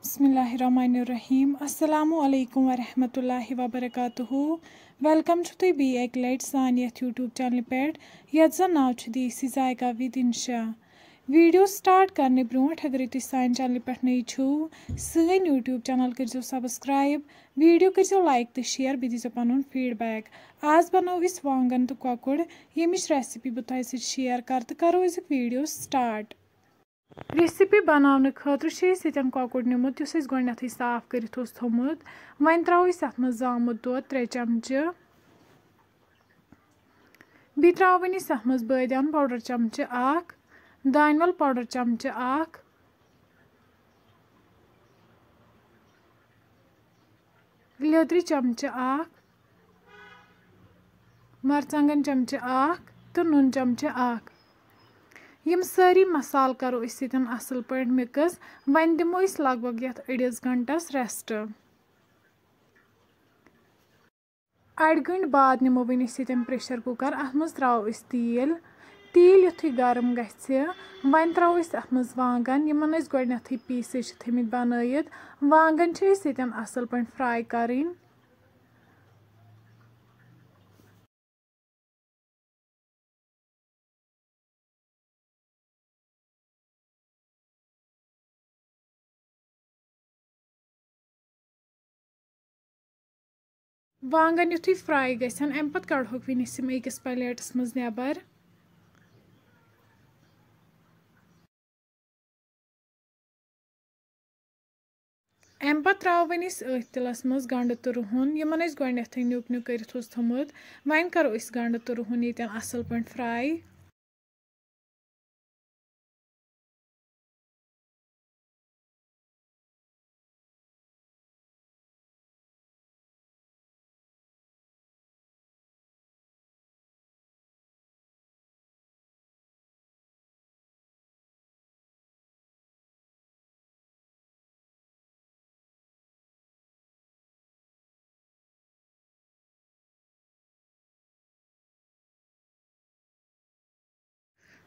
बिस्मिल्लाहिर्रहमानिर्रहीम अस्सलामु अलैकुम वरहमतुल्लाहि वबरकातुहू वेलकम छु बी एक लट सान यथ यूट्यूब चैनल पे यथ जन नाव छु देसी जायका विद इंशा वीडियो स्टार्ट करने ब्रोट अगर तुम सान चैनल पे नई छु सन यूट्यूब चैनल करो सब्सक्राइब वीडियो करो लाइक तो शेयर बे दीजो पन फीडबैक आज बनाओ इस वांगन तो कोकुड़ यमिच रेसिपी बह तुम शेयर कर तो करो वीडियो स्टार्ट। रेसिपी बनाने खतर कोकुड़ निमुत गोडनेथै साफ करित थोमुत वन त्रो अत मज जामुत दोध 3 चमचे बी त्रावन अत मज बादाम पाउडर चमचे 1 दानवल पाउडर चमचे 1 लेदरि चमचे 1 मरचंगन चमचे 1 तो नून चमचे 1 यम सारी मसाल करो असल पे मिक्स वन दिमो लगभग ये अड़िस घंटस रेस्ट अड़ गंट बाद निमो वन प्रेशर कुकर अत मज त्रो तेल तेल युथु गर्म गि वन त्रो अत मज वांगन यमन गोडनेथै पीस थमित बनायित वांगन असल पे फ्राई करें वांगन युथु फ्राई गसन अम पत कड़ोक वन अकिस प्लेटस मज नबर अम पत त्रो वन तिलस मज गंड तो रुहन यमन गोडनेथै न्यूक न्यूक कर थोमुत वन करो गंड तो रुहन ये असल पे फ्राई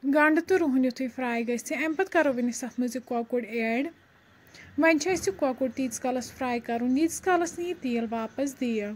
गंड तो रुहन युथु फ्राई गम पत करो वन अत मज कोकुड़ ऐड वन कोकुड़ तीस कालस फ्राई कर यीस कालस नी तेल वापस दिए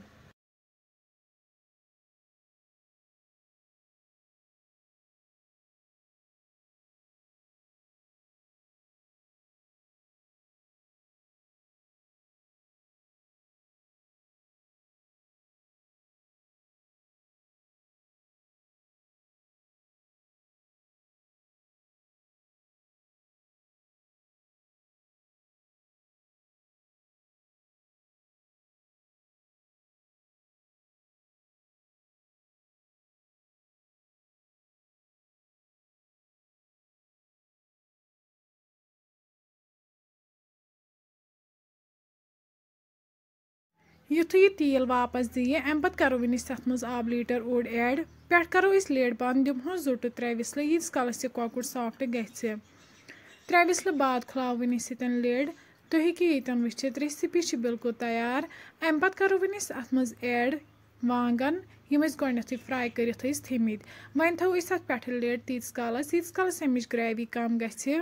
युथु ये तेल वापस दिए अम पत करो वन अत मज आब लीटर ओड ऐड पे करो लेड बंद दिमो 2 to 3 विसल यीस कालस यह कोकुड़ सॉफ्ट गि 3 विसल बाद खुलाव वन लेड तुम हेकि यन वुचित रेसिपी बिल्कुल तैयार अम पत करो वन अत मज ऐड वांगन यम गोडनेथै फ्राई कर थमित वन थो अत पे लेड तीस कालस अमिच ग्रेवी कम गि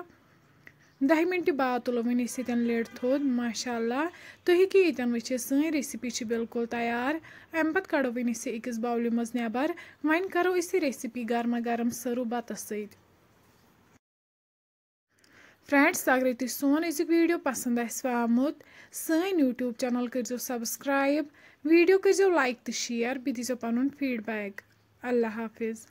10 मिनट बाद तुलो वन लेड थोद माशाअल्लाह तुम हेकि यन वुचित सन रेसिपी बिल्कुल तैयार अम पत कड़ो वन अकिस बाउल मज नबर वन करो रेसिपी गर्मा गर्म सर्व बतस सत फ्रेंड्स अगर तुम सोन वीडियो पसंद आमुत सन यूट्यूब चैनल करो सब्सक्राइब वीडियो करो लाइक तो शेयर बे दीजो पन फीडबैक अल्लाह हाफिज।